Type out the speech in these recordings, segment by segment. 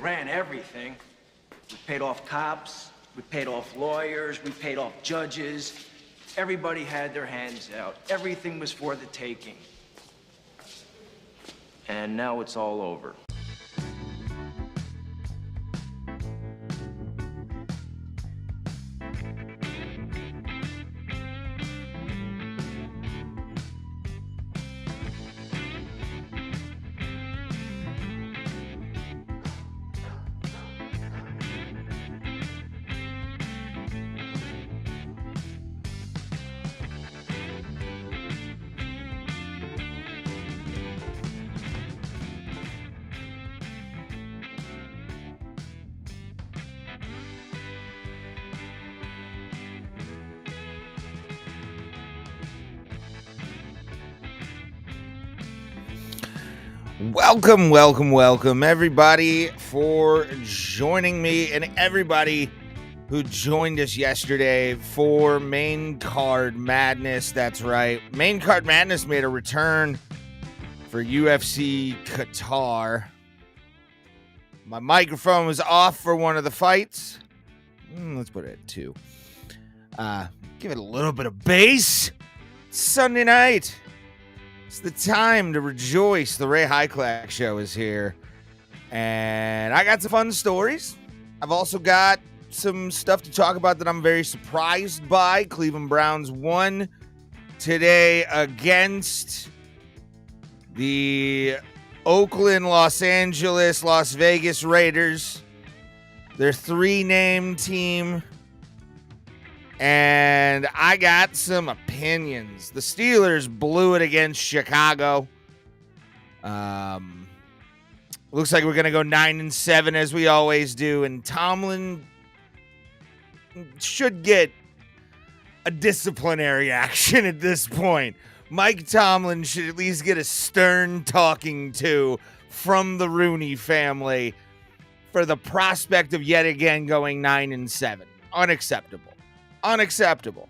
ran everything. We paid off cops, we paid off lawyers, we paid off judges. Everybody had their hands out. Everything was for the taking. And now it's all over. Welcome, everybody, for joining me and everybody who joined us yesterday for Main Card Madness. That's right. Main Card Madness made a return for UFC Qatar. My microphone was off for one of the fights. Let's put it at 2. Give it a little bit of bass. It's Sunday night. It's the time to rejoice. The Ray Hyclak Show is here. And I got some fun stories. I've also got some stuff to talk about that I'm very surprised by. Cleveland Browns won today against the Oakland, Los Angeles, Las Vegas Raiders. Their 3-name team. And I got some opinions. The Steelers blew it against Chicago. Looks like we're going to go 9-7 as we always do. And Tomlin should get a disciplinary action at this point. Mike Tomlin should at least get a stern talking to from the Rooney family for the prospect of yet again going 9-7. Unacceptable.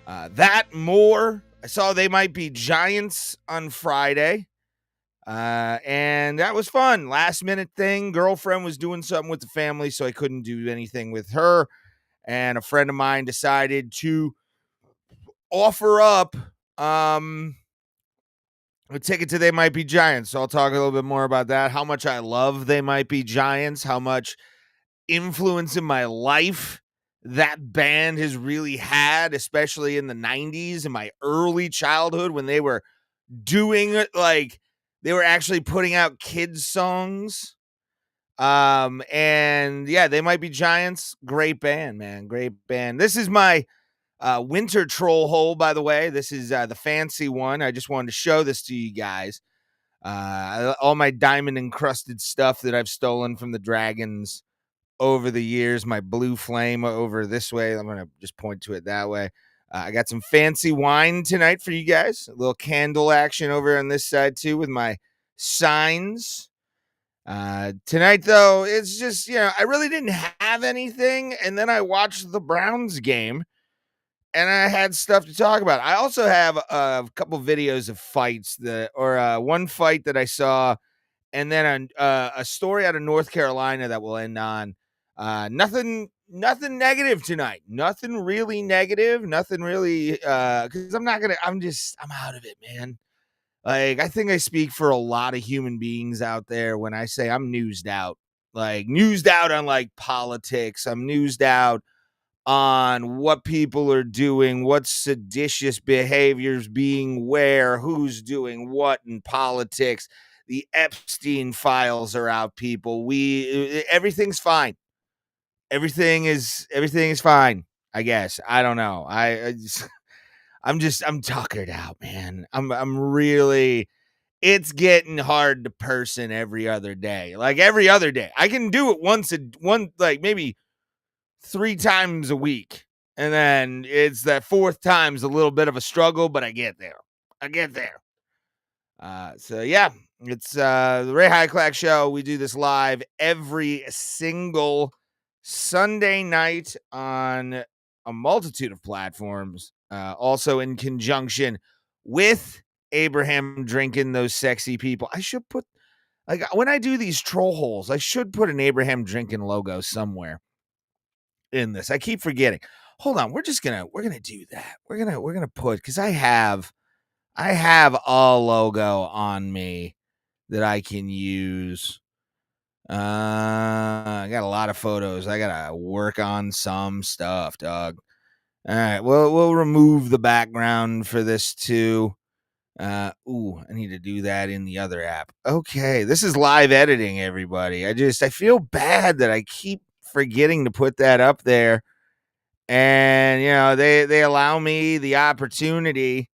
That more. I saw they might be Giants on Friday. And that was fun. Last minute thing. Girlfriend was doing something with the family, so I couldn't do anything with her. And a friend of mine decided to offer up a ticket to They Might Be Giants. So I'll talk a little bit more about that. How much I love They Might Be Giants. How much influence in my life that band has really had, especially in the 90s and my early childhood when they were doing it, like they were actually putting out kids songs. And yeah, They Might Be Giants. Great band, man. Great band. This is my winter troll hole, by the way. This is the fancy one. I just wanted to show this to you guys. All my diamond encrusted stuff that I've stolen from the Dragons over the years, my blue flame over this way. I'm going to just point to it that way. I got some fancy wine tonight for you guys. A little candle action over on this side, too, with my signs. Tonight, though, it's just, I really didn't have anything. And then I watched the Browns game, and I had stuff to talk about. I also have a couple videos of fights, one fight that I saw, and then a story out of North Carolina that we'll end on. Nothing negative tonight. Nothing really negative. Nothing really, because I'm out of it, man. Like, I think I speak for a lot of human beings out there when I say I'm newsed out. Like, newsed out on, like, politics. I'm newsed out on what people are doing, what seditious behaviors being where, who's doing what in politics. The Epstein files are out, people. Everything's fine. Everything is fine, I guess. I don't know. I'm tuckered out, man. I'm really, it's getting hard to person every other day. Like every other day. I can do it like maybe 3 times a week. And then it's that 4th time's a little bit of a struggle, but I get there. So yeah, it's the Ray Hyclak Show. We do this live every single Sunday night on a multitude of platforms. Also in conjunction with Abraham Drinking Those Sexy People. I should put Like when I do these troll holes, I should put an Abraham drinking logo somewhere in this. I keep forgetting. Hold on, we're gonna do that. We're gonna put, because I have a logo on me that I can use. I got a lot of photos. I gotta work on some stuff, dog. All right, we'll remove the background for this too. I need to do that in the other app. Okay, this is live editing, everybody. I feel bad that I keep forgetting to put that up there. And they allow me the opportunity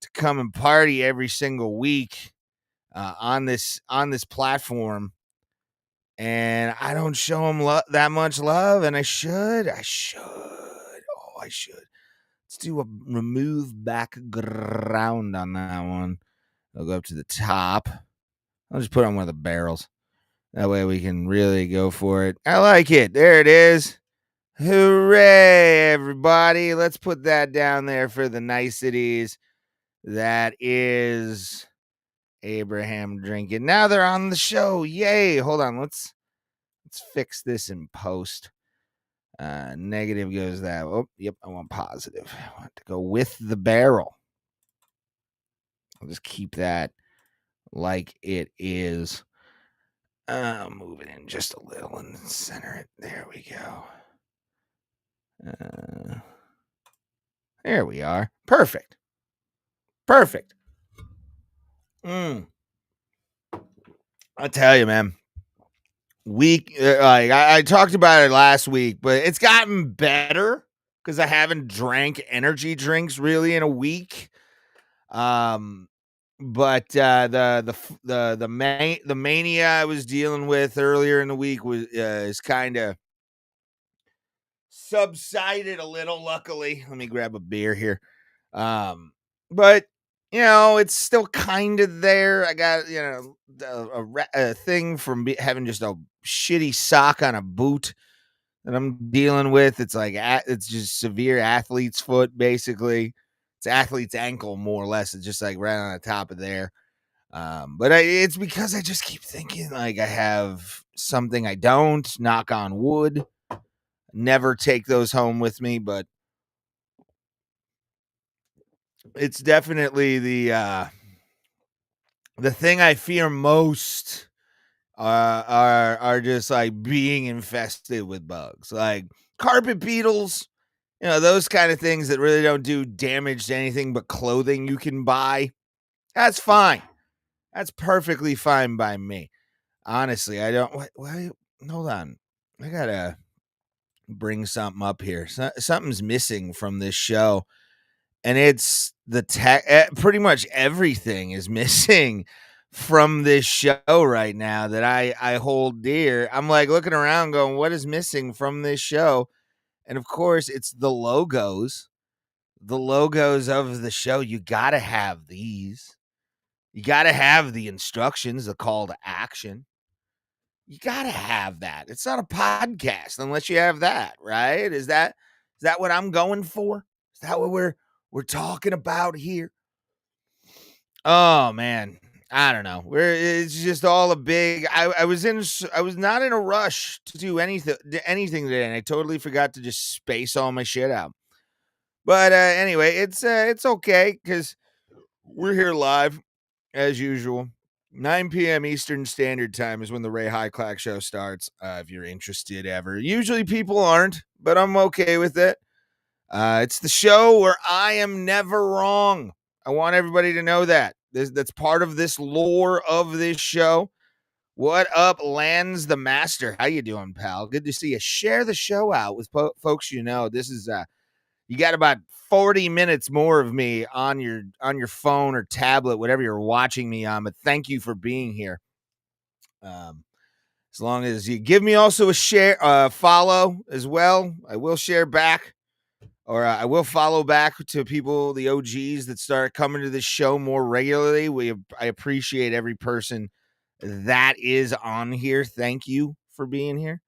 to come and party every single week on this platform, and I don't show them that much love, and I should. I should. Let's do a remove background on that one. I'll go up to the top. I'll just put on one of the barrels. That way we can really go for it. I like it. There it is. Hooray, everybody. Let's put that down there for the niceties. That is Abraham drinking. Now they're on the show. Yay. Hold on. Let's fix this in post. Negative goes that. Oh, yep. I want positive. I want to go with the barrel. I'll just keep that like it is. Move it in just a little and center it. There we go. There we are. Perfect. I tell you, man. I talked about it last week, but it's gotten better because I haven't drank energy drinks really in a week. But the mania I was dealing with earlier in the week was is kind of subsided a little. Luckily, let me grab a beer here. But it's still kind of there. I got a thing from having just a shitty sock on a boot that I'm dealing with. It's like it's just severe athlete's foot, basically. It's athlete's ankle, more or less. It's just like right on the top of there. But it's because I just keep thinking like I have something I don't. Knock on wood. Never take those home with me, but it's definitely the thing I fear most. Are just like being infested with bugs, like carpet beetles, those kind of things that really don't do damage to anything but clothing you can buy. That's fine. That's perfectly fine by me. Honestly, I don't. Why hold on. I gotta bring something up here. Something's missing from this show, and it's the tech. Pretty much everything is missing from this show right now that I hold dear. I'm like looking around going, what is missing from this show? And of course, it's the logos. The logos of the show. You got to have these. You got to have the instructions, the call to action. You got to have that. It's not a podcast unless you have that, right? Is that what I'm going for? Is that what we're talking about here? Oh man, I don't know. It's just all a big. I was not in a rush to do anything today, and I totally forgot to just space all my shit out. But anyway, it's okay because we're here live as usual. 9 p.m. Eastern Standard Time is when the Ray Hyclak Show starts. If you're interested ever. Usually people aren't, but I'm okay with it. It's the show where I am never wrong. I want everybody to know that. That's part of this lore of this show. What up, Lance the Master? How you doing, pal? Good to see you. Share the show out with folks you know. This is you got about 40 minutes more of me on your phone or tablet, whatever you're watching me on. But thank you for being here. As long as you give me also a share, follow as well, I will share back. Or I will follow back to people, the OGs that start coming to this show more regularly. I appreciate every person that is on here. Thank you for being here.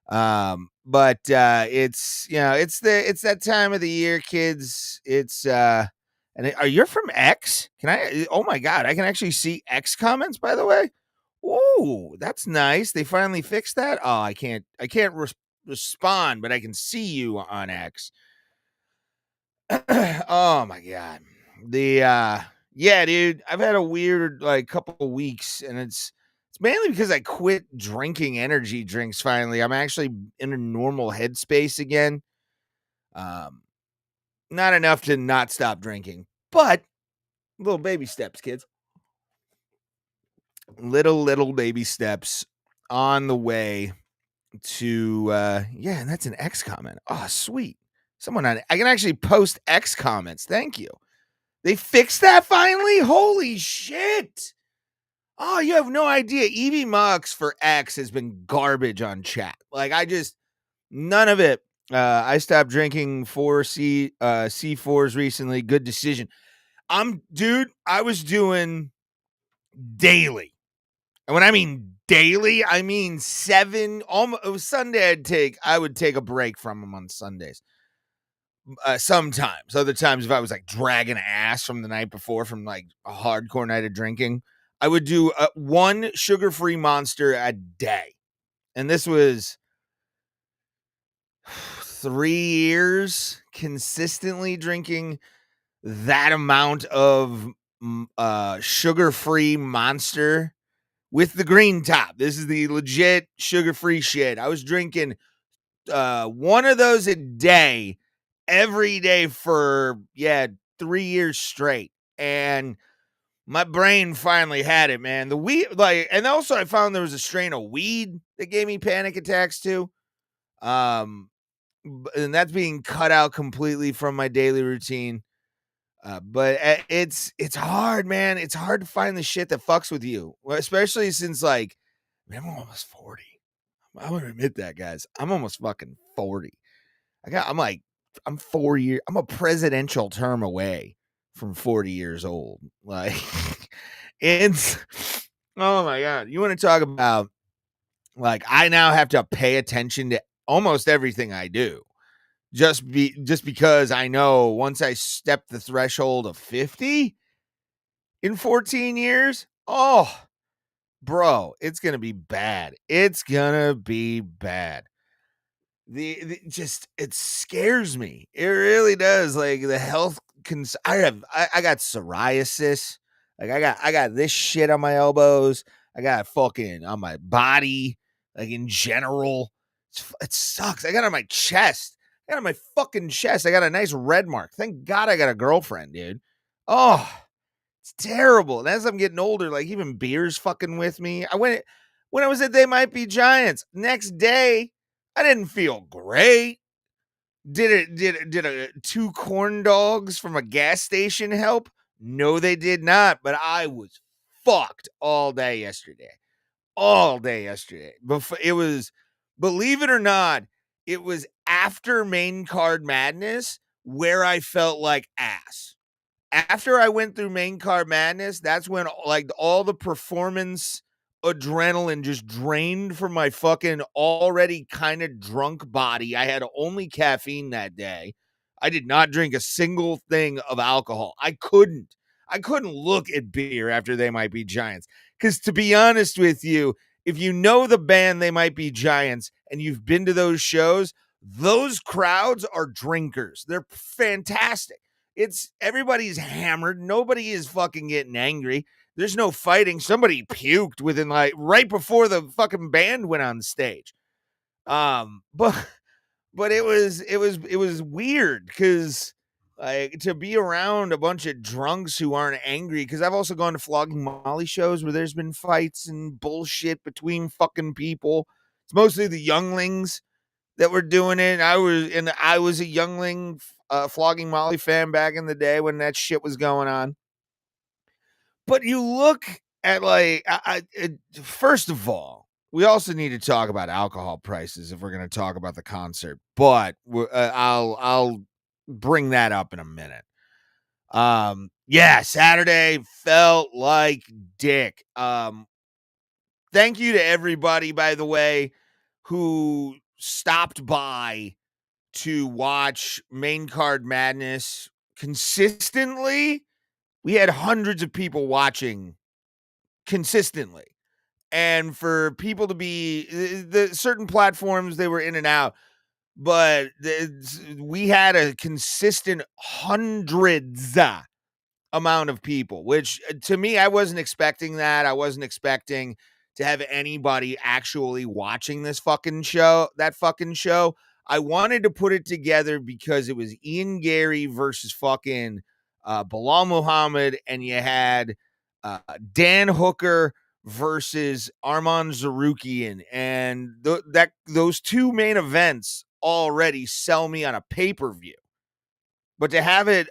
But it's it's that time of the year, kids. It's and are you from X? Can I? Oh my God, I can actually see X comments. By the way, Oh, that's nice. They finally fixed that. Oh, I can't respond, but I can see you on X. Oh my god. Yeah, dude, I've had a weird like couple of weeks, and it's mainly because I quit drinking energy drinks finally. I'm actually in a normal headspace again. Um Not enough to not stop drinking, but little baby steps, kids. Little baby steps on the way to yeah, and that's an X comment. Oh, sweet. Someone on I can actually post X comments. Thank you. They fixed that finally? Holy shit. Oh, you have no idea. Evie Mux for X has been garbage on chat. Like none of it. I stopped drinking C4s recently. Good decision. Dude, I was doing daily. And when I mean daily, I mean almost Sunday I would take a break from them on Sundays. Sometimes. Other times if I was like dragging ass from the night before from like a hardcore night of drinking, I would do one sugar-free monster a day. And this was 3 years consistently drinking that amount of sugar-free monster with the green top. This is the legit sugar-free shit. I was drinking one of those a day every day for 3 years straight, and my brain finally had it, man. The weed, and also I found there was a strain of weed that gave me panic attacks too. And that's being cut out completely from my daily routine. But it's hard, man. It's hard to find the shit that fucks with you, especially since like, man, I'm almost 40. I'm gonna admit that, guys. I'm almost fucking 40. I'm 4 years. I'm a presidential term away from 40 years old. Like, it's oh my god. You want to talk about like I now have to pay attention to almost everything I do. Just because I know once I step the threshold of 50 in 14 years, oh, bro, it's gonna be bad. It's gonna be bad. It scares me. It really does. Like the health I got psoriasis. Like I got this shit on my elbows. I got fucking on my body. Like in general, it sucks. I got on my chest. I got on my fucking chest. I got a nice red mark. Thank God I got a girlfriend, dude. Oh, it's terrible. And as I'm getting older, like even beer's fucking with me. When I was at They Might Be Giants. Next day, I didn't feel great. Did 2 corn dogs from a gas station help? No, they did not. But I was fucked all day yesterday. It was, believe it or not, it was after main card madness where I felt like ass. After I went through main card madness, that's when like all the performance adrenaline just drained from my fucking already kind of drunk body. I had only caffeine that day. I did not drink a single thing of alcohol. I couldn't look at beer after They Might Be Giants. Because to be honest with you, if you know the band They Might Be Giants and you've been to those shows, those crowds are drinkers. They're fantastic. It's everybody's hammered. Nobody is fucking getting angry. There's no fighting. Somebody puked within like right before the fucking band went on stage. But it was weird because like to be around a bunch of drunks who aren't angry, because I've also gone to flogging Molly shows where there's been fights and bullshit between fucking people. It's mostly the younglings that were doing it. I was a youngling flogging Molly fan back in the day when that shit was going on. But you look at like, first of all, we also need to talk about alcohol prices if we're going to talk about the concert. But I'll bring that up in a minute. Yeah, Saturday felt like dick. Thank you to everybody, by the way, who stopped by to watch Main Card Madness consistently. We had hundreds of people watching consistently. and for people to be the certain platforms, they were in and out, but we had a consistent hundreds amount of people, which to me, I wasn't expecting that. I wasn't expecting to have anybody actually watching this fucking show, I wanted to put it together because it was Ian Garry versus fucking Belal Muhammad, and you had Dan Hooker versus Arman Tsarukyan, and those two main events already sell me on a pay-per-view. But to have it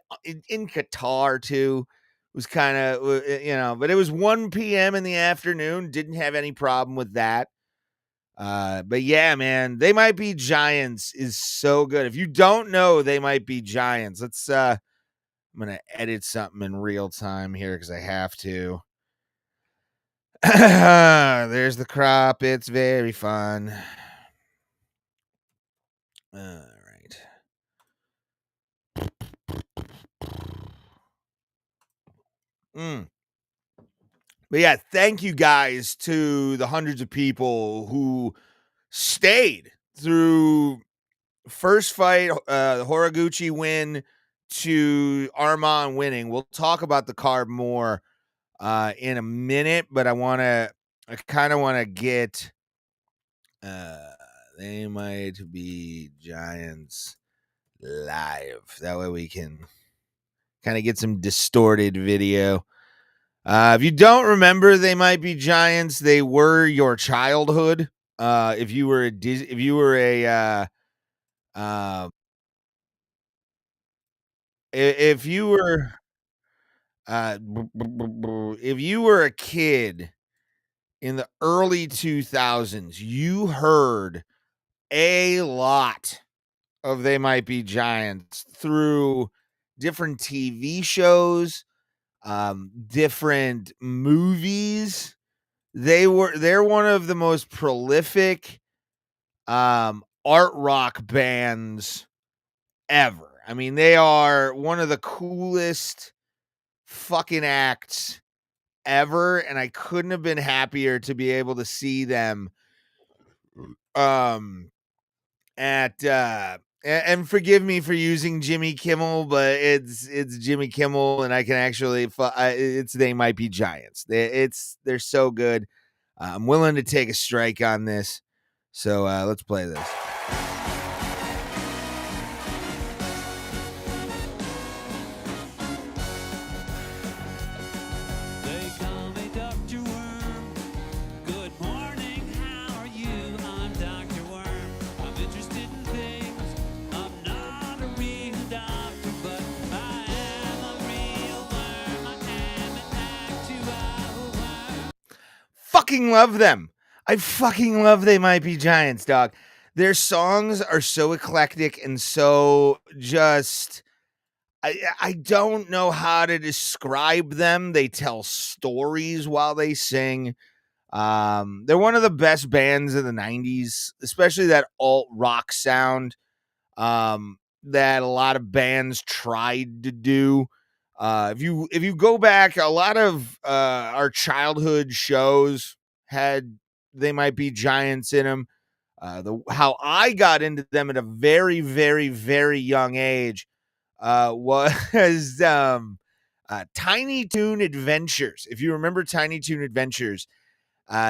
in Qatar too was kind of, but it was 1 p.m. in the afternoon. Didn't have any problem with that. But yeah, man, They Might Be Giants is so good. If you don't know They Might Be Giants, I'm going to edit something in real time here because I have to. There's the crop. It's very fun. All right. But yeah, thank you guys to the hundreds of people who stayed through first fight, the Horiguchi win to Arman winning. We'll talk about the card more in a minute, but I kind of want to get They Might Be Giants live. That way we can kind of get some distorted video. If you don't remember They Might Be Giants, they were your childhood. If you were a a kid in the early 2000s, you heard a lot of They Might Be Giants through different TV shows, different movies. They're one of the most prolific art rock bands ever. I mean, they are one of the coolest fucking acts ever, and I couldn't have been happier to be able to see them and forgive me for using Jimmy Kimmel, but it's Jimmy Kimmel, and I can actually it's They Might Be Giants. They're so good. I'm willing to take a strike on this, so let's play this. Fucking love them. I fucking love They Might Be Giants, dog. Their songs are so eclectic and so just I don't know how to describe them. They tell stories while they sing. They're one of the best bands of the 90s, especially that alt rock sound that a lot of bands tried to do. If you go back, a lot of our childhood shows had They Might Be Giants in them. How I got into them at a very, very, very young age was Tiny Toon Adventures. If you remember Tiny Toon Adventures,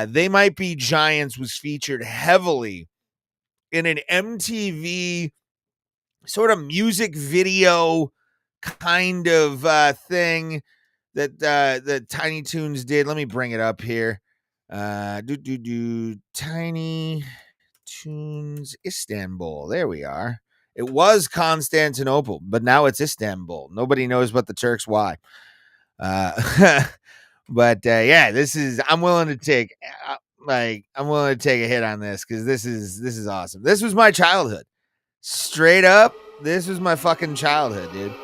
They Might Be Giants was featured heavily in an MTV sort of music video kind of thing that the Tiny Toons did. Let me bring it up here. Tiny Toons Istanbul. There we are. It was Constantinople, but now it's Istanbul. Nobody knows but the Turks why. But yeah, I'm willing to take a hit on this because this is awesome. This was my childhood. Straight up, this was my fucking childhood, dude.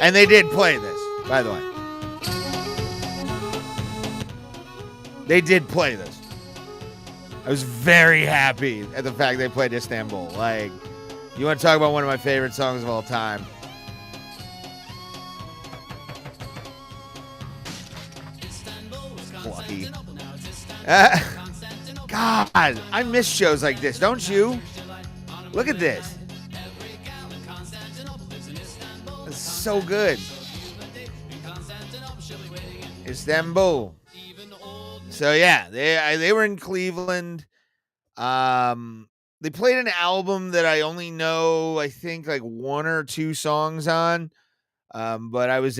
And they did play this, by the way. They did play this. I was very happy at the fact they played Istanbul. Like, you want to talk about one of my favorite songs of all time? Lucky. God, I miss shows like this, don't you? Look at this. It's so good. Istanbul. So yeah, they were in Cleveland. They played an album that I only know, I think, like one or two songs on. But I was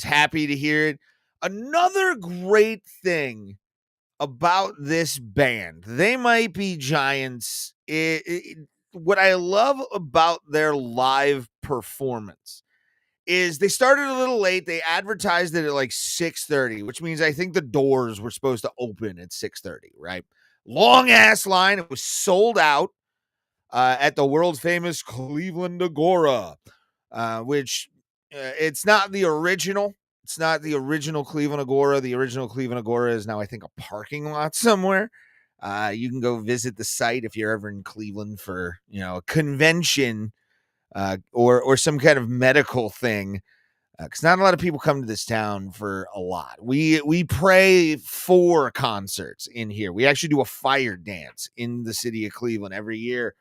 happy to hear it. Another great thing about this band, They Might Be Giants, what I love about their live performance is they started a little late. They advertised it at like 6:30, which means I think the doors were supposed to open at 6:30, right? Long ass line. It was sold out at the world famous Cleveland Agora, which it's not the original. It's not the original Cleveland Agora. The original Cleveland Agora is now, I think, a parking lot somewhere. You can go visit the site if you're ever in Cleveland for, a convention or some kind of medical thing. Because not a lot of people come to this town for a lot. We pray for concerts in here. We actually do a fire dance in the city of Cleveland every year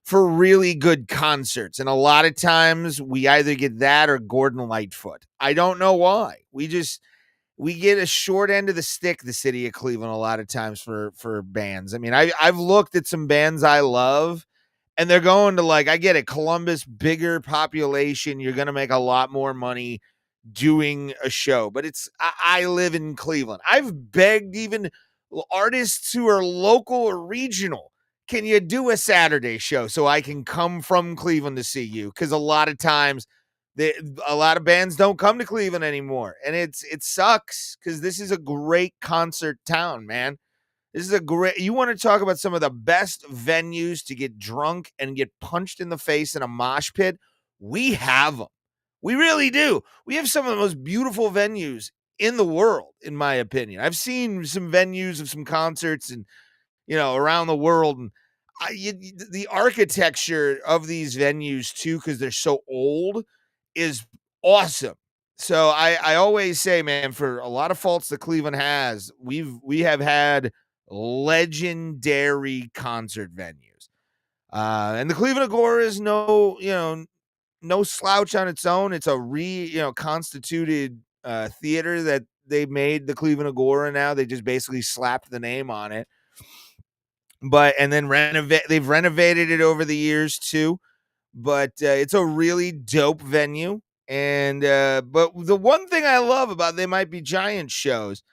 for really good concerts. And a lot of times we either get that or Gordon Lightfoot. I don't know why. We get a short end of the stick, the city of Cleveland, a lot of times for bands. I mean, I've looked at some bands I love, and they're going to, like, I get it, Columbus, bigger population. You're going to make a lot more money doing a show. But I live in Cleveland. I've begged even artists who are local or regional, can you do a Saturday show so I can come from Cleveland to see you? Because a lot of times, a lot of bands don't come to Cleveland anymore. And it sucks because this is a great concert town, man. This is you want to talk about some of the best venues to get drunk and get punched in the face in a mosh pit? We have them. We really do. We have some of the most beautiful venues in the world, in my opinion. I've seen some venues of some concerts and, around the world. And the architecture of these venues, too, because they're so old, is awesome. So I always say, man, for a lot of faults that Cleveland has, we have had legendary concert venues. And the Cleveland Agora is no slouch on its own. It's a constituted theater that they made the Cleveland Agora now. They just basically slapped the name on it. And then they've renovated it over the years too. But it's a really dope venue. And but the one thing I love about They Might Be Giants shows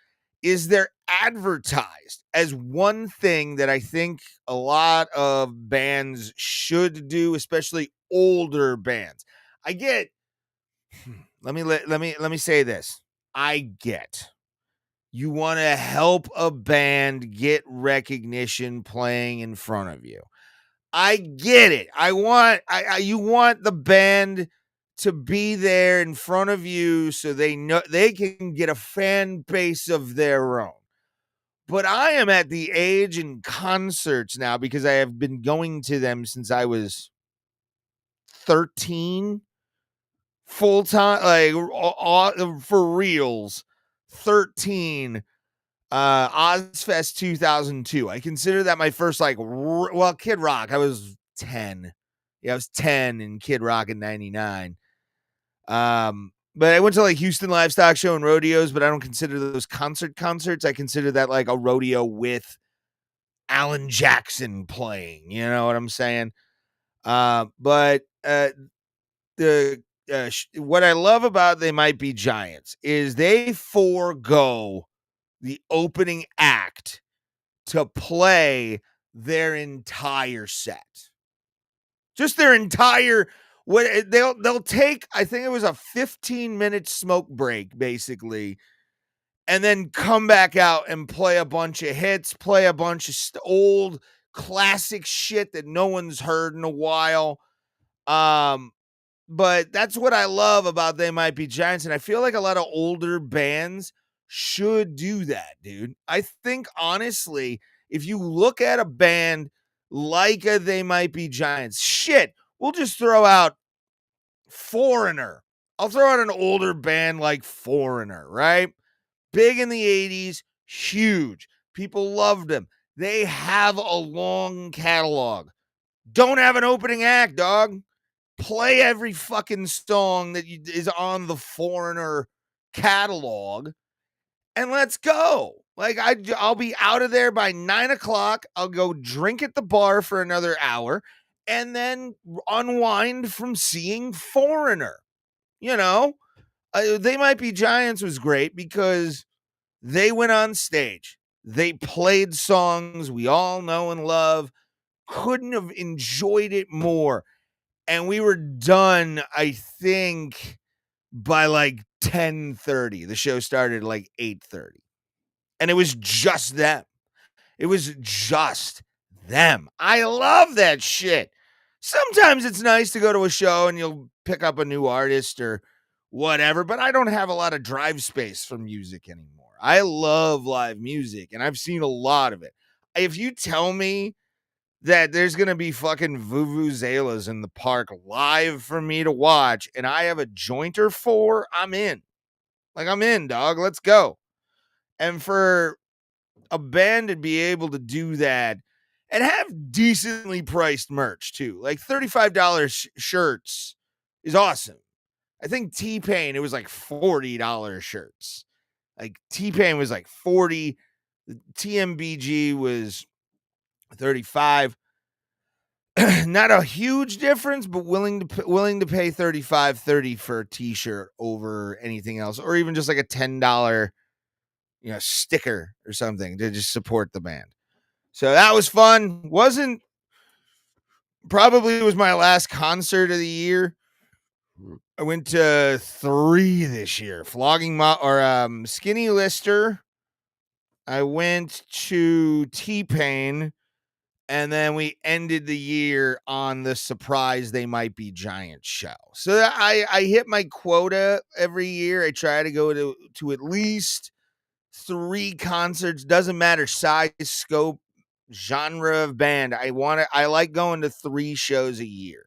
is they're advertised as one thing that I think a lot of bands should do, especially older bands. I get. Let me say this. I get. You want to help a band get recognition playing in front of you. I get it. You want the band to be there in front of you so they know they can get a fan base of their own. But I am at the age in concerts now, because I have been going to them since I was 13, full time, like for reals, 13. Ozfest 2002. I consider that my first, Kid Rock. I was 10. Yeah, I was 10 in Kid Rock in 99. But I went to like Houston Livestock Show and rodeos, but I don't consider those concerts. I consider that like a rodeo with Alan Jackson playing. You know what I'm saying? But what I love about They Might Be Giants is they forego the opening act to play their entire set. Just their entire, they'll take, I think it was a 15-minute smoke break, basically, and then come back out and play a bunch of hits, play a bunch of old classic shit that no one's heard in a while. But that's what I love about They Might Be Giants, and I feel like a lot of older bands should do that, dude. I think, honestly, if you look at a band like They Might Be Giants, shit, we'll just throw out Foreigner. I'll throw out an older band like Foreigner, right? big in the 80s, huge. People loved them. They have a long catalog. Don't have an opening act, dog. Play every fucking song that is on the Foreigner catalog, and let's go. Like, I'll be out of there by 9 o'clock. I'll go drink at the bar for another hour and then unwind from seeing Foreigner. You know, They Might Be Giants was great because they went on stage. They played songs we all know and love. Couldn't have enjoyed it more. And we were done, I think, by like 10:30. The show started at like 8:30. And it was just them. It was just them. I love that shit. Sometimes it's nice to go to a show and you'll pick up a new artist or whatever, but I don't have a lot of drive space for music anymore. I love live music and I've seen a lot of it. If you tell me that there's going to be fucking vuvuzelas in the park live for me to watch and I have a joint or four, I'm in. Like, I'm in, dog. Let's go. And for a band to be able to do that and have decently priced merch too, like $35 shirts is awesome. I think T-Pain, it was like $40 shirts. Like T-Pain was like 40. The TMBG was 35. Not a huge difference, but willing to pay $35.30 for a t-shirt over anything else, or even just like a $10 sticker or something to just support the band. So that was fun. Probably was my last concert of the year. I went to 3 this year. Skinny Lister. I went to T-Pain. And then we ended the year on the surprise They Might Be Giants show. So I hit my quota every year. I try to go to at least 3 concerts. Doesn't matter size, scope, genre of band. I like going to 3 shows a year.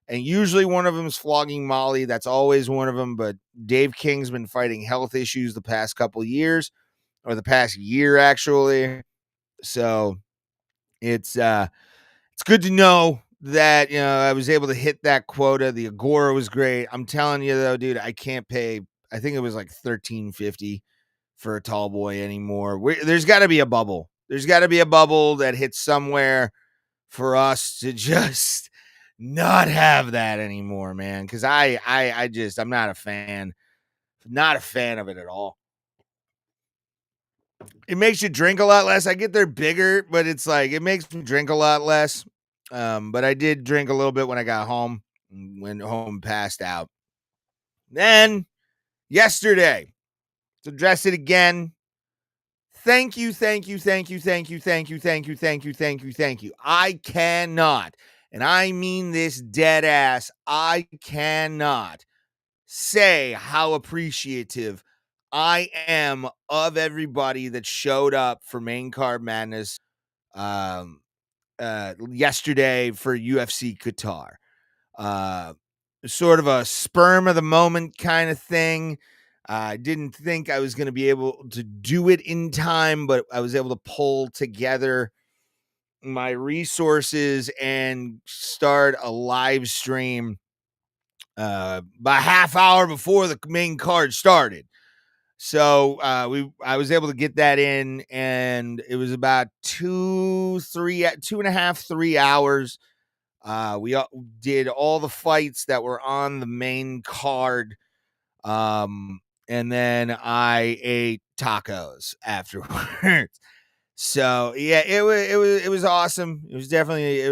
And usually one of them is Flogging Molly. That's always one of them. But Dave King's been fighting health issues the past couple years, or the past year, actually. So it's good to know that, I was able to hit that quota. The Agora was great. I'm telling you though, dude, I can't pay. I think it was like $13.50 for a tall boy anymore. There's got to be a bubble. There's got to be a bubble that hits somewhere for us to just not have that anymore, man. Because I'm not a fan. Not a fan of it at all. It makes you drink a lot less. I get there bigger, but it's like it makes me drink a lot less. But I did drink a little bit when I got home. Went home, passed out. Then yesterday, to address it again. Thank you. I cannot, and I mean this dead ass, I cannot say how appreciative I am of everybody that showed up for Main Card Madness yesterday for UFC Qatar. Sort of a sperm of the moment kind of thing. I didn't think I was going to be able to do it in time, but I was able to pull together my resources and start a live stream about a half hour before the main card started. So I was able to get that in, and it was about 2.5, 3 hours. We did all the fights that were on the main card. And then I ate tacos afterwards. So yeah, it was awesome. It was definitely, it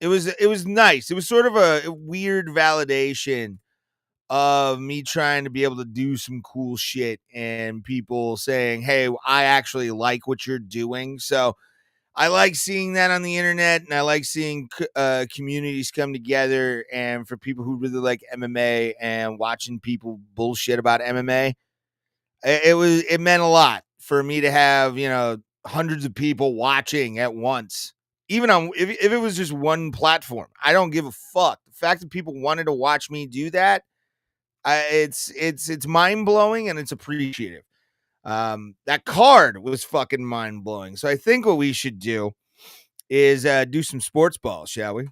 was nice. It was sort of a weird validation of me trying to be able to do some cool shit and people saying, hey, I actually like what you're doing. So I like seeing that on the internet, and I like seeing communities come together. And for people who really like MMA and watching people bullshit about MMA, it meant a lot for me to have, hundreds of people watching at once. Even if it was just one platform, I don't give a fuck. The fact that people wanted to watch me do that, it's mind blowing and it's appreciative. That card was fucking mind blowing. So I think what we should do is do some sports ball, shall we?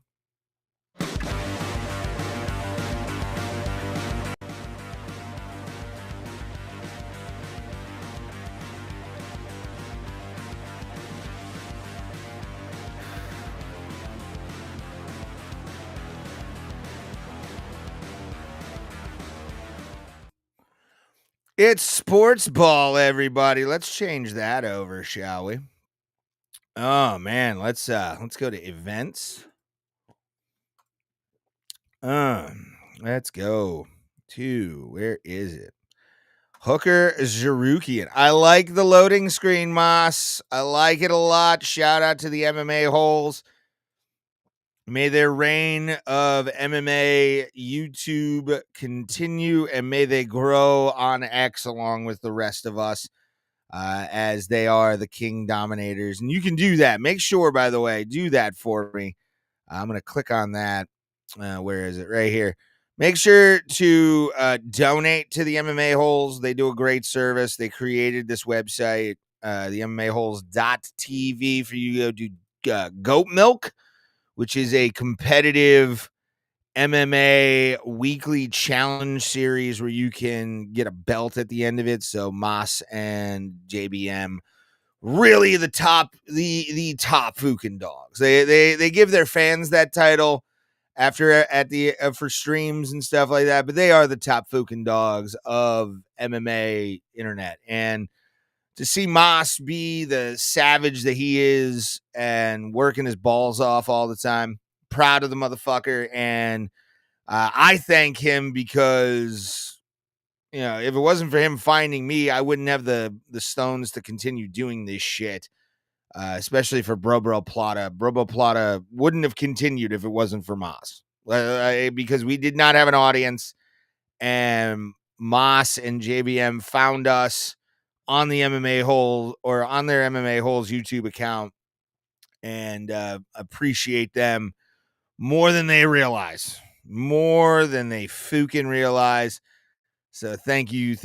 It's sports ball, everybody. Let's change that over, shall we? Oh man, let's go to events. Let's go to, where is it? Hooker Tsarukyan. I like the loading screen, Moss. I like it a lot. Shout out to the MMA holes. May their reign of MMA YouTube continue, and may they grow on X along with the rest of us, as they are the king dominators. And you can do that. Make sure, by the way, do that for me. I'm going to click on that. Where is it? Right here. Make sure to donate to the MMA holes. They do a great service. They created this website, the MMAholes.tv, for you to go do goat milk, which is a competitive MMA weekly challenge series where you can get a belt at the end of it. So Moss and JBM, really the top Fukin dogs. They give their fans that title after at the for streams and stuff like that, but they are the top Fukin dogs of MMA internet. And to see Moss be the savage that he is and working his balls off all the time, proud of the motherfucker. And I thank him because, if it wasn't for him finding me, I wouldn't have the stones to continue doing this shit, especially for Bro Plata. Bro Plata wouldn't have continued if it wasn't for Moss, because we did not have an audience, and Moss and JBM found us on the MMA hole, or on their MMA holes YouTube account, and appreciate them more than they realize, more than they fucking realize. So thank you.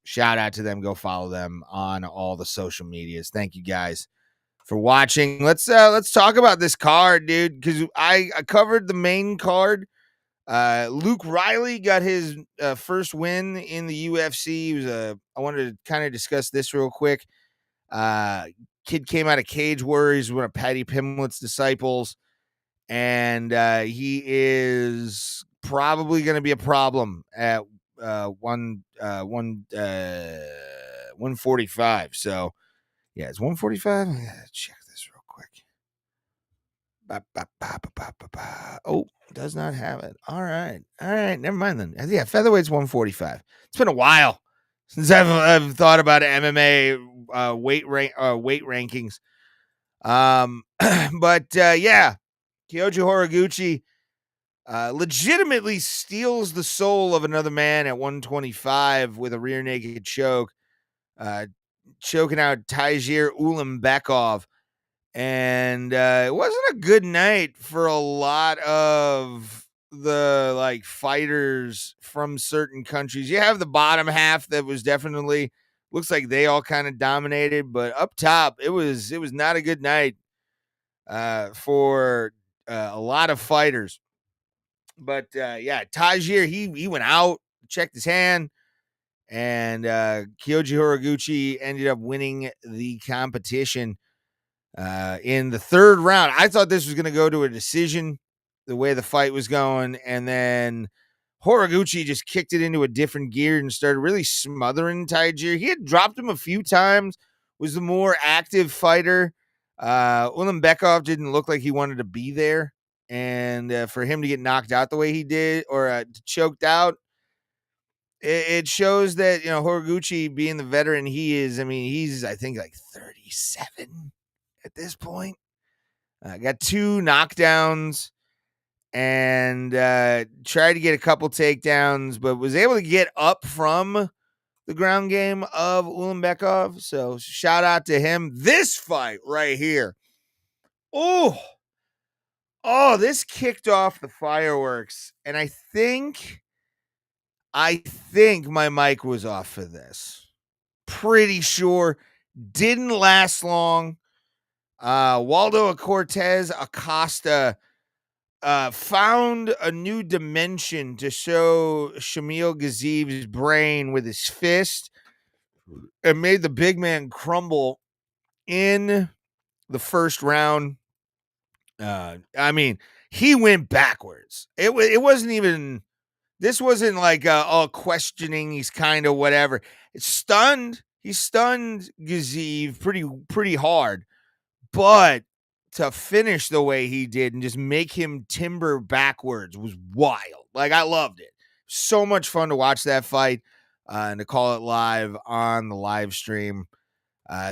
Shout out to them. Go follow them on all the social medias. Thank you guys for watching. Let's talk about this card, dude, because I covered the main card. Luke Riley got his first win in the UFC. I wanted to kind of discuss this real quick. Kid came out of Cage Warriors, one of Patty Pimlet's disciples, and he is probably going to be a problem at 145. So yeah, it's 145. I gotta check this real quick. Oh, does not have it. All right, never mind then. Yeah, featherweight's 145. It's been a while since I've thought about MMA weight rankings. But yeah, Kyoji Horiguchi legitimately steals the soul of another man at 125 with a rear naked choke, choking out Tagir Ulanbekov. And it wasn't a good night for a lot of the fighters from certain countries. You have the bottom half that was definitely, looks like they all kind of dominated, but up top it was not a good night for a lot of fighters. But yeah, Tagir, he went out, checked his hand, and Kyoji Horiguchi ended up winning the competition in the third round. I thought this was going to go to a decision the way the fight was going, and then Horiguchi just kicked it into a different gear and started really smothering Tagir. He had dropped him a few times, was the more active fighter. Ulanbekov didn't look like he wanted to be there, and for him to get knocked out the way he did, or choked out, it shows that, Horiguchi, being the veteran he is, I mean, he's, I think, like 37 at this point. Got 2 knockdowns and tried to get a couple takedowns, but was able to get up from the ground game of Ulanbekov. So shout out to him. This fight right here. Oh, this kicked off the fireworks. And I think my mic was off for this. pretty sure. Didn't last long. Waldo Cortes-Acosta found a new dimension to show Shamil Gaziev's brain with his fist and made the big man crumble in the first round. I mean, he went backwards. It wasn't even. This wasn't like questioning. He's kind of whatever. It's stunned. He stunned Gaziev pretty hard, but to finish the way he did and just make him timber backwards was wild. Like, I loved it. So much fun to watch that fight and to call it live on the live stream.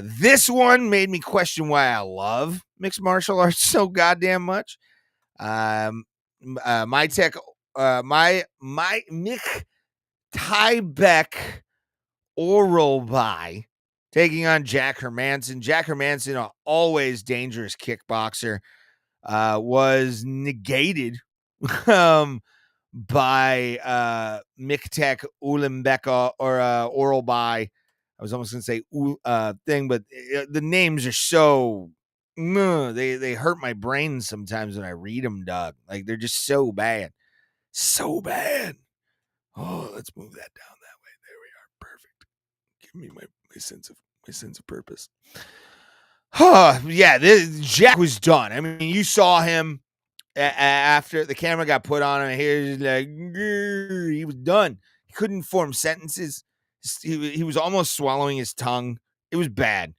This one made me question why I love mixed martial arts so goddamn much. My Mick Tybeck Orolbai taking on Jack Hermanson. Jack Hermanson, an always dangerous kickboxer, was negated by Miktek Ulanbekov or Orolbai. I was almost going to say thing, but the names are so they hurt my brain sometimes when I read them, dog. Like, they're just so bad. So bad. Oh, let's move that down that way. There we are. Perfect. Give me my sense of purpose. Yeah, Jack was done. I mean, you saw him after the camera got put on him. He's like, he was done. He couldn't form sentences. He was almost swallowing his tongue. It was bad.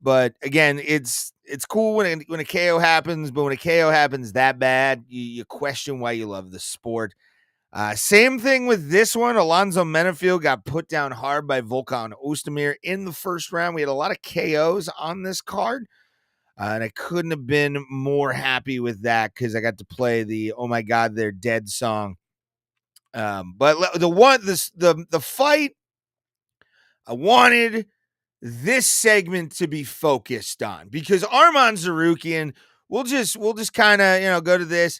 But again, it's cool when a KO happens, but when a KO happens that bad, you question why you love the sport. Same thing with this one. Alonzo Menefield got put down hard by Volkan Ozdemir in the first round. We had a lot of KOs on this card, and I couldn't have been more happy with that because I got to play the "Oh My God, They're Dead" song. But the fight, I wanted this segment to be focused on because Arman Tsarukyan, we'll just kind of go to this.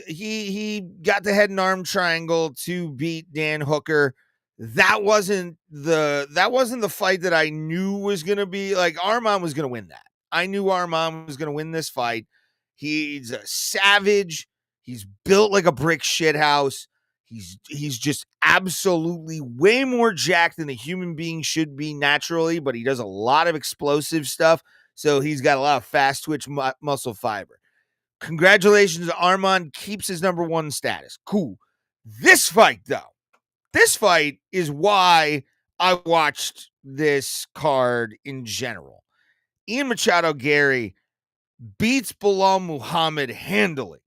He got the head and arm triangle to beat Dan Hooker. That wasn't the fight that I knew was gonna be like. Arman was gonna win that. I knew Arman was gonna win this fight. He's a savage. He's built like a brick shithouse. He's just absolutely way more jacked than a human being should be naturally, but he does a lot of explosive stuff. So he's got a lot of fast twitch muscle fiber. Congratulations, Arman keeps his number one status. Cool. This fight, though, is why I watched this card in general. Ian Machado Garry beats Belal Muhammad handily.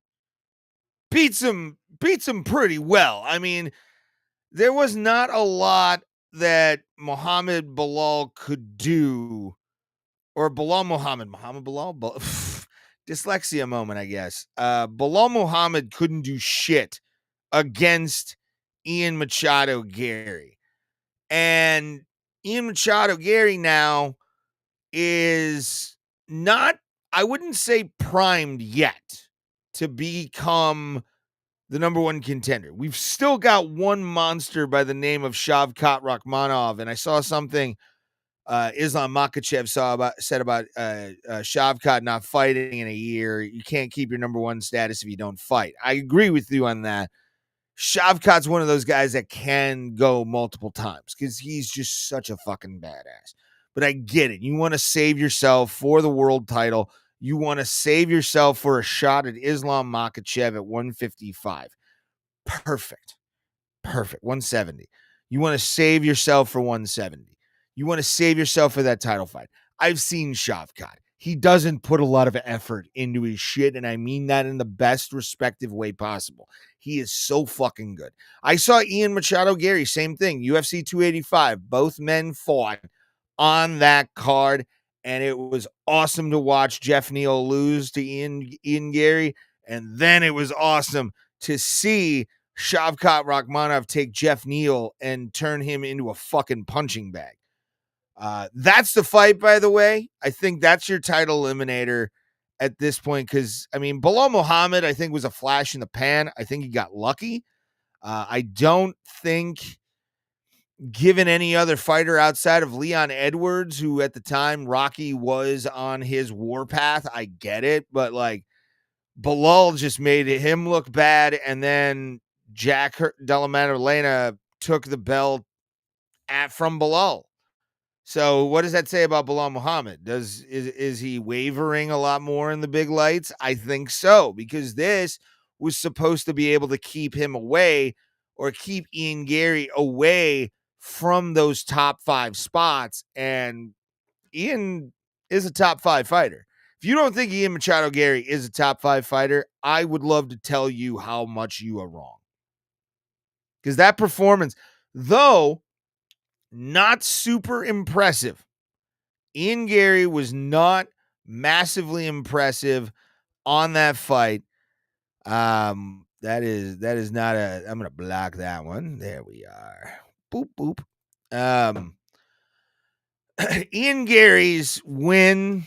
Beats him pretty well. I mean, there was not a lot that Muhammad Belal could do, or Belal Muhammad Belal. Dyslexia moment, I guess. Belal Muhammad couldn't do shit against Ian Machado Garry. And Ian Machado Garry now is not, I wouldn't say primed yet to become the number one contender. We've still got one monster by the name of Shavkat Rakhmonov, and I saw something Islam Makhachev said about Shavkat not fighting in a year. You can't keep your number one status if you don't fight. I agree with you on that. Shavkat's one of those guys that can go multiple times because he's just such a fucking badass. But I get it. You want to save yourself for the world title. You want to save yourself for a shot at Islam Makhachev at 155. Perfect. 170. You want to save yourself for 170. You want to save yourself for that title fight. I've seen Shavkat. He doesn't put a lot of effort into his shit, and I mean that in the best respective way possible. He is so fucking good. I saw Ian Machado Garry, same thing, UFC 285. Both men fought on that card, and it was awesome to watch Jeff Neal lose to Ian Garry, and then it was awesome to see Shavkat Rakhmonov take Jeff Neal and turn him into a fucking punching bag. That's the fight, by the way. I think that's your title eliminator at this point because, I mean, Belal Muhammad, I think, was a flash in the pan. I think he got lucky. I don't think given any other fighter outside of Leon Edwards, who at the time Rocky was on his warpath. I get it, but like Belal just made him look bad, and then Jack Della Maddalena took the belt from Belal. So what does that say about Belal Muhammad? Is he wavering a lot more in the big lights? I think so, because this was supposed to be able to keep him away, or keep Ian Garry away from those top 5 spots. And Ian is a top 5 fighter. If you don't think Ian Machado Garry is a top 5 fighter, I would love to tell you how much you are wrong. Because that performance, though not super impressive, Ian Garry was not massively impressive on that fight. That is not a, I'm going to block that one. There we are. Boop, boop. Ian Garry's win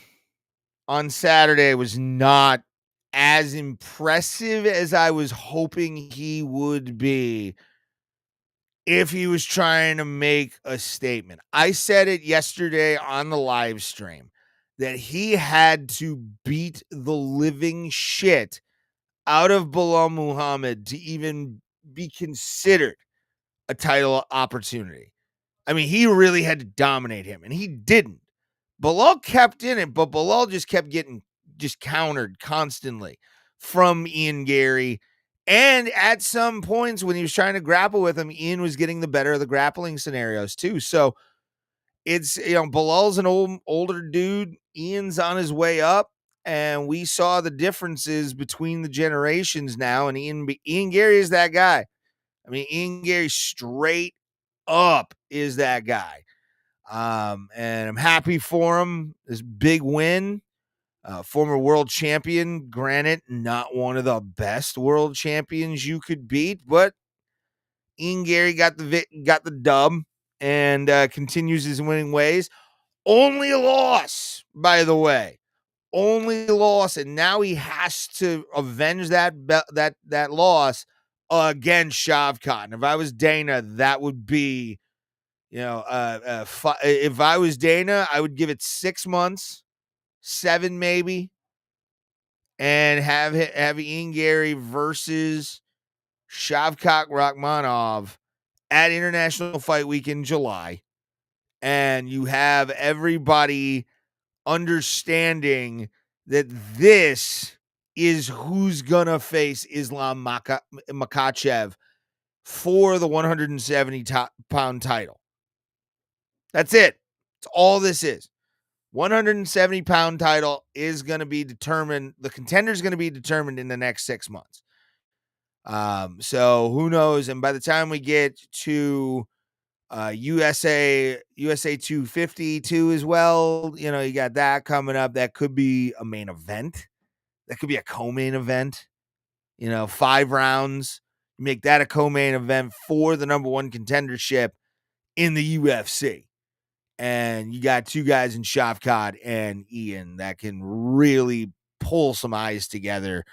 on Saturday was not as impressive as I was hoping he would be if he was trying to make a statement. I said it yesterday on the live stream that he had to beat the living shit out of Belal Muhammad to even be considered a title opportunity. I mean, he really had to dominate him, and he didn't. Belal kept in it, but Belal just kept getting countered constantly from Ian Garry. And at some points when he was trying to grapple with him, Ian was getting the better of the grappling scenarios too. So it's, Belal's an older dude. Ian's on his way up, and we saw the differences between the generations now. And Ian Garry is that guy. I mean, Ian Garry straight up is that guy. And I'm happy for him. This big win. Former world champion, granted, not one of the best world champions you could beat, but Ian Garry got the dub, and continues his winning ways. Only a loss, by the way. Only loss, and now he has to avenge that loss against Shavkat. And if I was Dana, that would be, if I was Dana, I would give it 6 months, 7 maybe, and have Ian Garry versus Shavkat Rakhmonov at International Fight Week in July, and you have everybody understanding that this is who's gonna face Islam Makhachev for the 170-pound title. That's it. That's all this is. 170-pound title is going to be determined. The contender is going to be determined in the next 6 months. So who knows? And by the time we get to USA 252 as well, you got that coming up. That could be a main event. That could be a co-main event. 5 rounds. Make that a co-main event for the number 1 contendership in the UFC. And you got 2 guys in Shavkat and Ian that can really pull some eyes together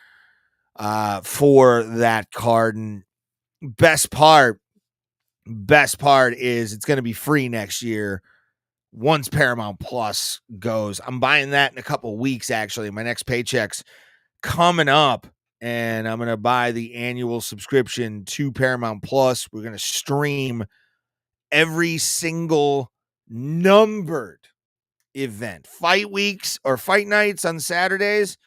for that card. And best part is it's going to be free next year once Paramount Plus goes. I'm buying that in a couple of weeks, actually. My next paycheck's coming up, and I'm going to buy the annual subscription to Paramount Plus. We're going to stream every single numbered event, fight weeks or fight nights on Saturdays.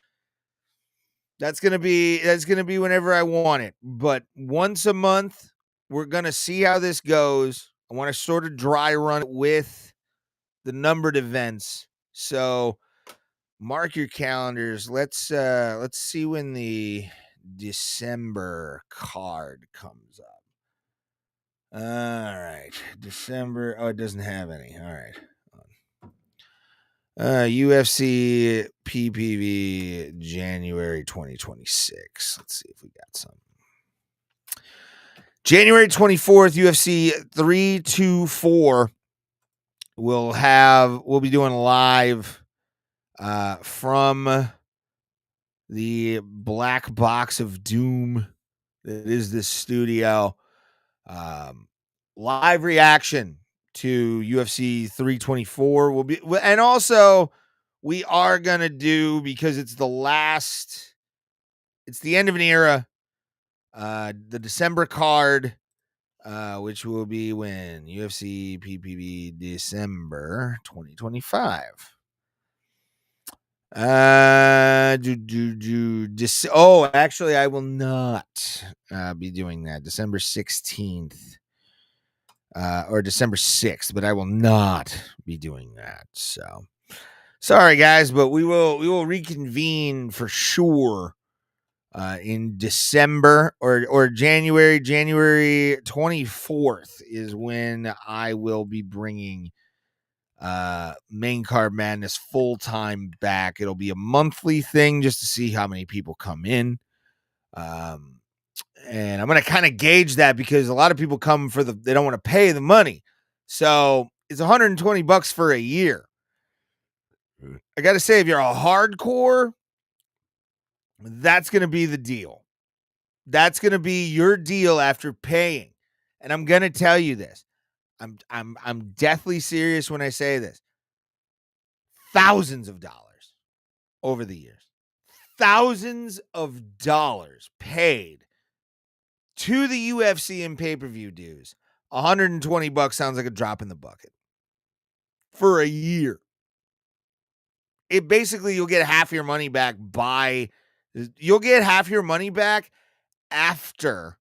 That's going to be whenever I want it. But once a month, we're going to see how this goes. I want to sort of dry run it with the numbered events. So mark your calendars. Let's see when the December card comes up. All right. December. Oh, it doesn't have any. All right. UFC PPV January 2026. Let's see if we got some. January 24th, UFC 324. We'll be doing live from the black box of doom that is this studio. live reaction to UFC 324 will be, and also we are going to do, because it's the end of an era, the December card, which will be when UFC PPV December 2025. Actually, I will not be doing that December 16th or December 6th, but I will not be doing that. So sorry, guys, but we will reconvene for sure in December or January 24th is when I will be bringing Main Card Madness full time back. It'll be a monthly thing just to see how many people come in. And I'm going to kind of gauge that because a lot of people come they don't want to pay the money. So it's $120 for a year. I got to say, if you're a hardcore, that's going to be the deal. That's going to be your deal after paying. And I'm going to tell you this. I'm deathly serious when I say this. Thousands of dollars over the years. Thousands of dollars paid to the UFC in pay-per-view dues. $120 sounds like a drop in the bucket. For a year. It basically, you'll get half your money back you'll get half your money back after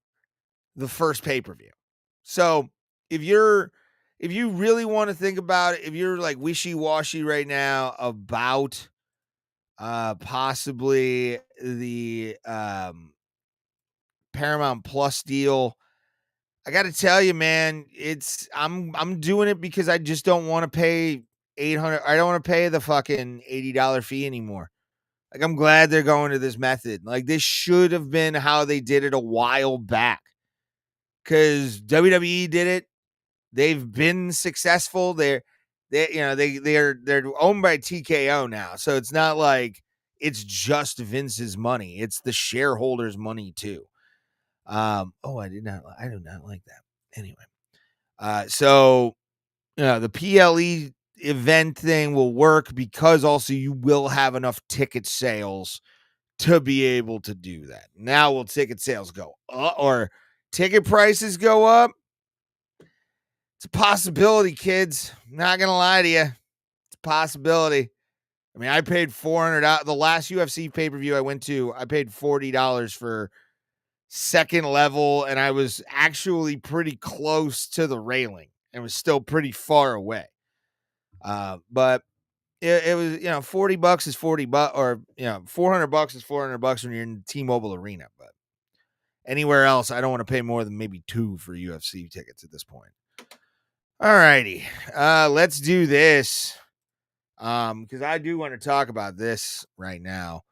the first pay-per-view. So if you really want to think about it, if you're like wishy-washy right now about possibly the Paramount Plus deal, I got to tell you, man, I'm doing it because I just don't want to pay $800. I don't want to pay the fucking $80 fee anymore. Like, I'm glad they're going to this method. Like, this should have been how they did it a while back. Because WWE did it. They've been successful. They're owned by TKO now. So it's not like it's just Vince's money. It's the shareholders' money too. I do not like that. Anyway. So the PLE event thing will work because also you will have enough ticket sales to be able to do that. Now will ticket sales go up or ticket prices go up? It's a possibility, kids. I'm not going to lie to you. It's a possibility. I mean, I paid $400. The last UFC pay-per-view I went to, I paid $40 for second level, and I was actually pretty close to the railing. It was still pretty far away. But it was, $40 is $40, or, $400 is $400 when you're in T-Mobile Arena. But anywhere else, I don't want to pay more than maybe $2 for UFC tickets at this point. All righty. Let's do this. Because I do want to talk about this right now.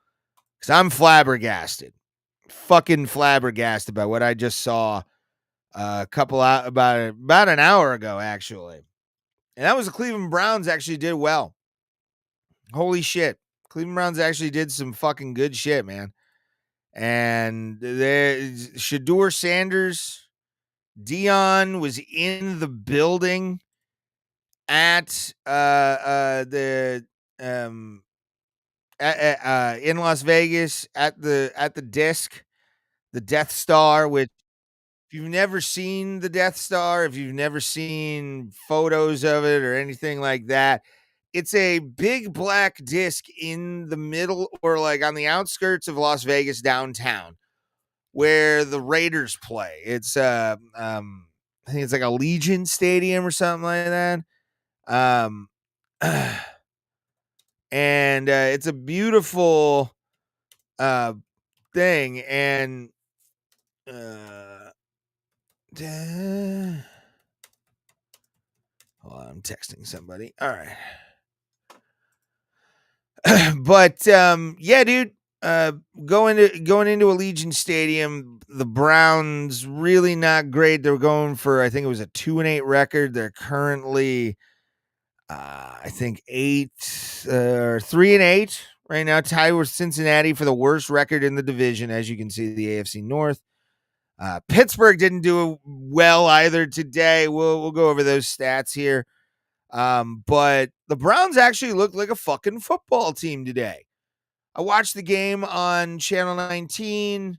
Because I'm flabbergasted. Fucking flabbergasted by what I just saw about an hour ago, actually. And that was the Cleveland Browns actually did well. Holy shit. Cleveland Browns actually did some fucking good shit, man. And Shedeur Sanders, Dion was in the building at in Las Vegas at the disc, the Death Star, which if you've never seen the Death Star, if you've never seen photos of it or anything like that, it's a big black disc in the middle or like on the outskirts of Las Vegas downtown where the Raiders play. It's I think it's like a Legion Stadium or something like that. And it's a beautiful thing. And hold on, I'm texting somebody. All right. But yeah, dude, going into Allegiant Stadium, the Browns really not great. They're going for, I think it was a 2-8 record. They're currently I think 3-8 right now, tied with Cincinnati for the worst record in the division. As you can see, the AFC North. Pittsburgh didn't do well either today. We'll go over those stats here. But the Browns actually looked like a fucking football team today. I watched the game on Channel 19,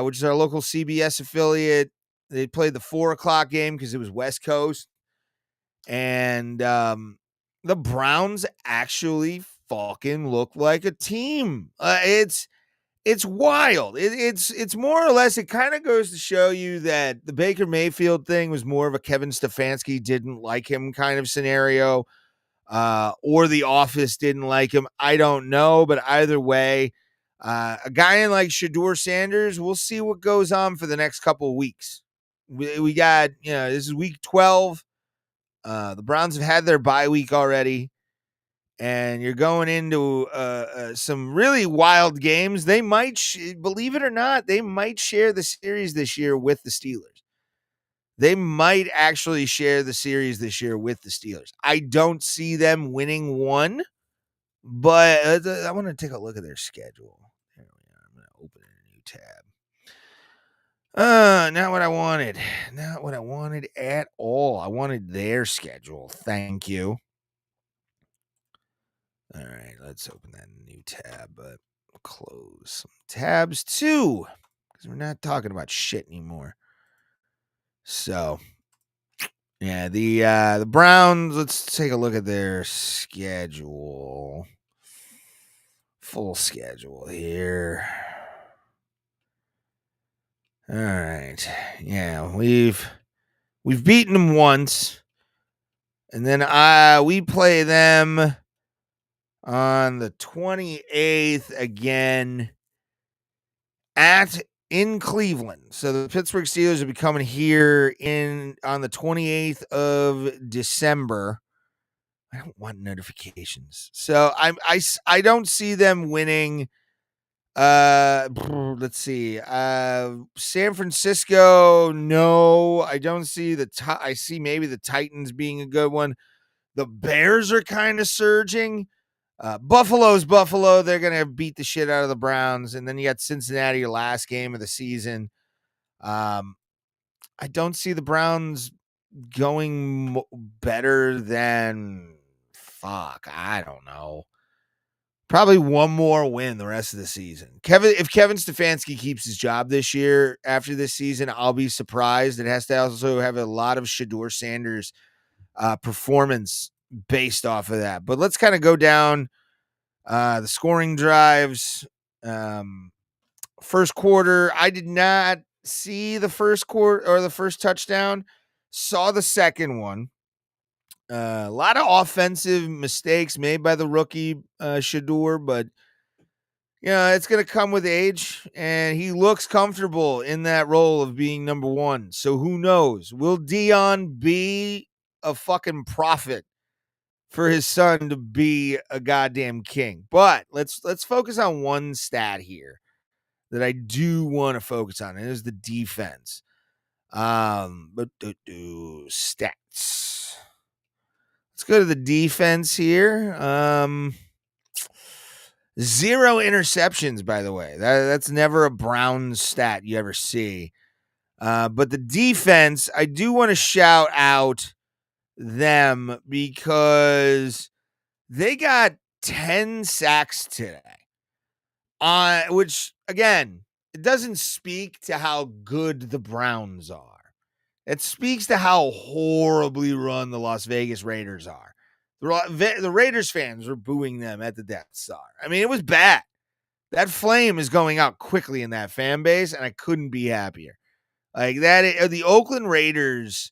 which is our local CBS affiliate. They played the 4:00 game because it was West Coast. And the Browns actually fucking look like a team. It's wild. It's more or less, it kind of goes to show you that the Baker Mayfield thing was more of a Kevin Stefanski didn't like him kind of scenario, or the office didn't like him. I don't know, but either way, a guy in like Shedeur Sanders, we'll see what goes on for the next couple of weeks. We got, this is week 12. The Browns have had their bye week already, and you're going into some really wild games. They might, believe it or not, they might share the series this year with the Steelers. They might actually share the series this year with the Steelers. I don't see them winning one, but I want to take a look at their schedule. Here we are. I'm going to open a new tab. Not what I wanted. Not what I wanted at all. I wanted their schedule. Thank you. All right, let's open that new tab, but close some tabs too, because we're not talking about shit anymore. So, yeah, the Browns, let's take a look at their schedule. Full schedule here. All right. Yeah, we've beaten them once, and then we play them on the 28th again in Cleveland. So the Pittsburgh Steelers will be coming here on the 28th of December. I don't want notifications. So I don't see them winning. Let's see. San Francisco, no. I don't see I see maybe the Titans being a good one. The Bears are kind of surging. Buffalo's Buffalo. They're going to beat the shit out of the Browns. And then you got Cincinnati, your last game of the season. I don't see the Browns going better than, I don't know. Probably one more win the rest of the season. If Kevin Stefanski keeps his job this year after this season, I'll be surprised. It has to also have a lot of Shedeur Sanders performance based off of that. But let's kind of go down the scoring drives. First quarter, I did not see the first quarter or the first touchdown. Saw the second one. A lot of offensive mistakes made by the rookie Shedeur, but it's going to come with age, and he looks comfortable in that role of being number one. So who knows? Will Dion be a fucking prophet for his son to be a goddamn king? But let's focus on one stat here that I do want to focus on, and it is the defense. But stats. Let's go to the defense here. 0 interceptions, by the way. That's never a Browns stat you ever see. But the defense, I do want to shout out them because they got 10 sacks today. Which, again, it doesn't speak to how good the Browns are. It speaks to how horribly run the Las Vegas Raiders are. The Raiders fans were booing them at the Death Star. I mean, it was bad. That flame is going out quickly in that fan base, and I couldn't be happier. Like that, the Oakland Raiders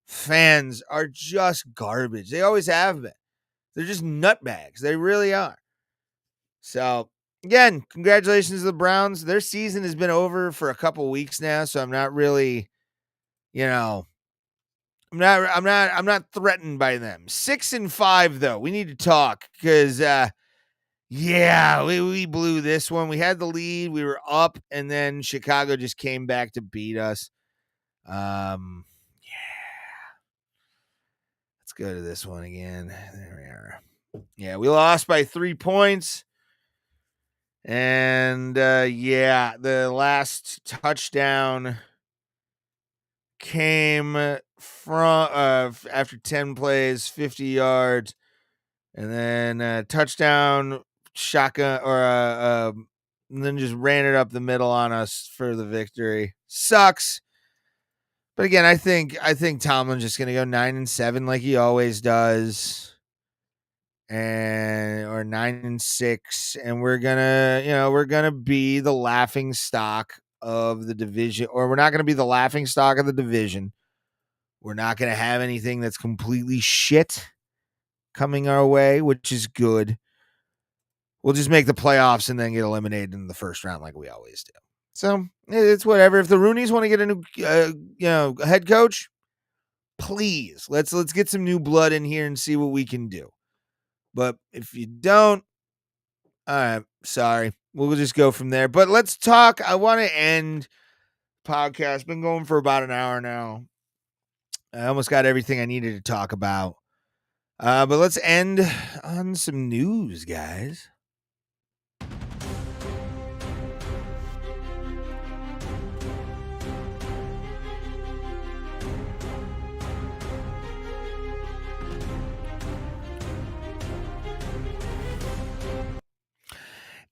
fans are just garbage. They always have been. They're just nutbags. They really are. So, again, congratulations to the Browns. Their season has been over for a couple weeks now, so I'm not really, I'm not threatened by them. 6-5 though. We need to talk because we blew this one. We had the lead, we were up, and then Chicago just came back to beat us. Let's go to this one again. There we are. Yeah, we lost by 3 points. And the last touchdown came from after 10 plays, 50 yards, and then touchdown, shotgun, and then just ran it up the middle on us for the victory. Sucks. But again, I think Tomlin's just gonna go 9-7 like he always does, or 9-6, and we're gonna be the laughing stock of the division, or we're not gonna be the laughing stock of the division. We're not gonna have anything that's completely shit coming our way, which is good. We'll just make the playoffs and then get eliminated in the first round like we always do. So it's whatever. If the Roonies want to get a new, head coach, please let's get some new blood in here and see what we can do. But if you don't, all right, sorry, we'll just go from there. But let's talk. I want to end podcast. Been going for about an hour now. I almost got everything I needed to talk about. But let's end on some news, guys.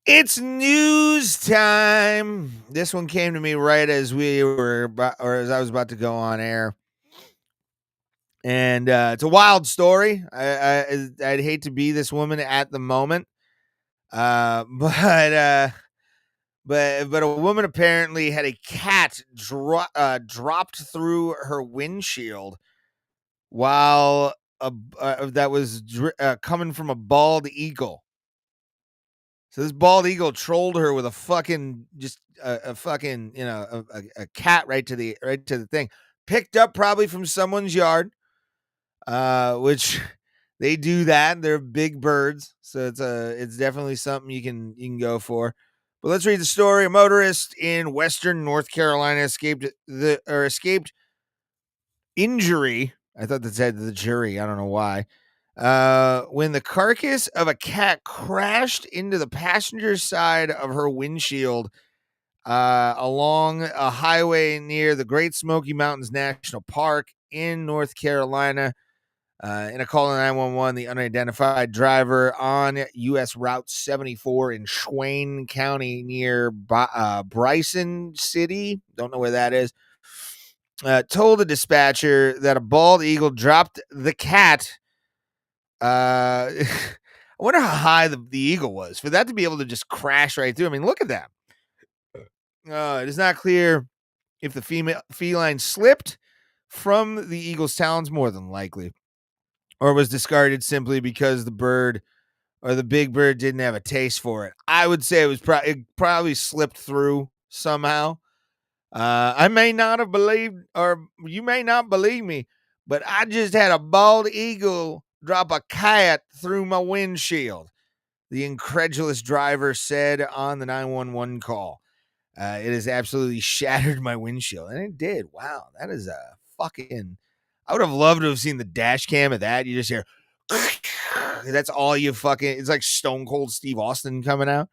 It's news time. This one came to me right as we were as I was about to go on air. And it's a wild story. I'd hate to be this woman at the moment. But a woman apparently had a cat dropped through her windshield while that was coming from a bald eagle. So this bald eagle trolled her with a fucking a cat right to the thing, picked up probably from someone's yard, which they do that. They're big birds, so it's definitely something you can go for. But let's read the story. A motorist in Western North Carolina escaped injury. I thought that said the jury. I don't know why. When the carcass of a cat crashed into the passenger side of her windshield along a highway near the Great Smoky Mountains National Park in North Carolina. In a call to 911, the unidentified driver on U.S. Route 74 in Swain County near Bryson City, don't know where that is, told the dispatcher that a bald eagle dropped the cat. I wonder how high the eagle was for that to be able to just crash right through. I mean, look at that. It is not clear if the feline slipped from the eagle's talons, more than likely, or was discarded simply because the big bird didn't have a taste for it. I would say it probably slipped through somehow. I may not have believed, or you may not believe me, but I just had a bald eagle drop a cat through my windshield, the incredulous driver said on the 911 call. It has absolutely shattered my windshield. And it did. Wow. That is a fucking... I would have loved to have seen the dash cam of that. You just hear... That's all you fucking... It's like Stone Cold Steve Austin coming out.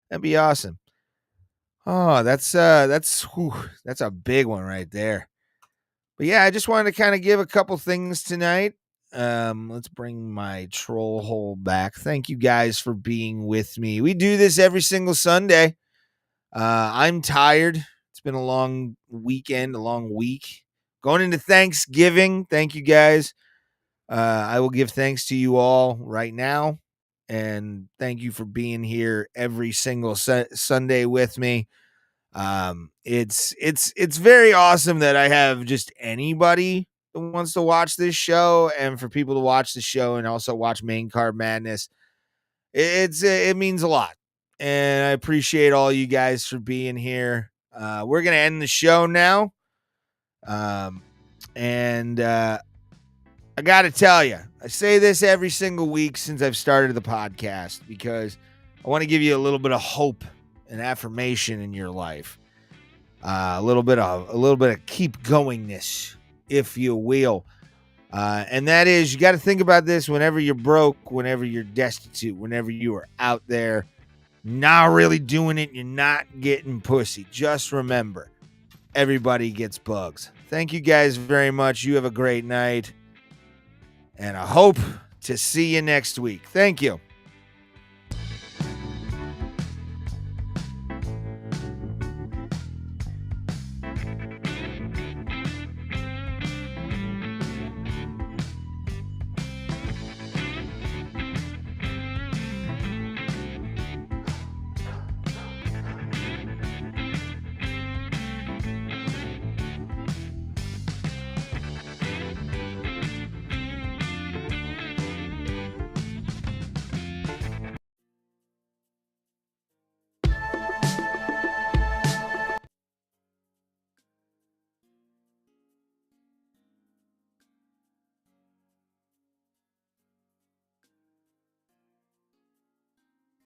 That'd be awesome. Oh, that's a big one right there. But yeah, I just wanted to kind of give a couple things tonight. Let's bring my troll hole back. Thank you guys for being with me. We do this every single Sunday. I'm tired. It's been a long weekend, a long week. Going into Thanksgiving. Thank you guys. I will give thanks to you all right now. And thank you for being here every single Sunday with me. It's very awesome that I have just anybody that wants to watch this show, and for people to watch the show and also watch Main Card Madness. It means a lot, and I appreciate all you guys for being here. We're gonna end the show now, and I gotta tell you, I say this every single week since I've started the podcast because I want to give you a little bit of hope and affirmation in your life, a little bit of keep goingness, if you will. And that is, you got to think about this whenever you're broke, whenever you're destitute, whenever you are out there not really doing it, you're not getting pussy. Just remember, everybody gets bugs. Thank you guys very much. You have a great night. And I hope to see you next week. Thank you.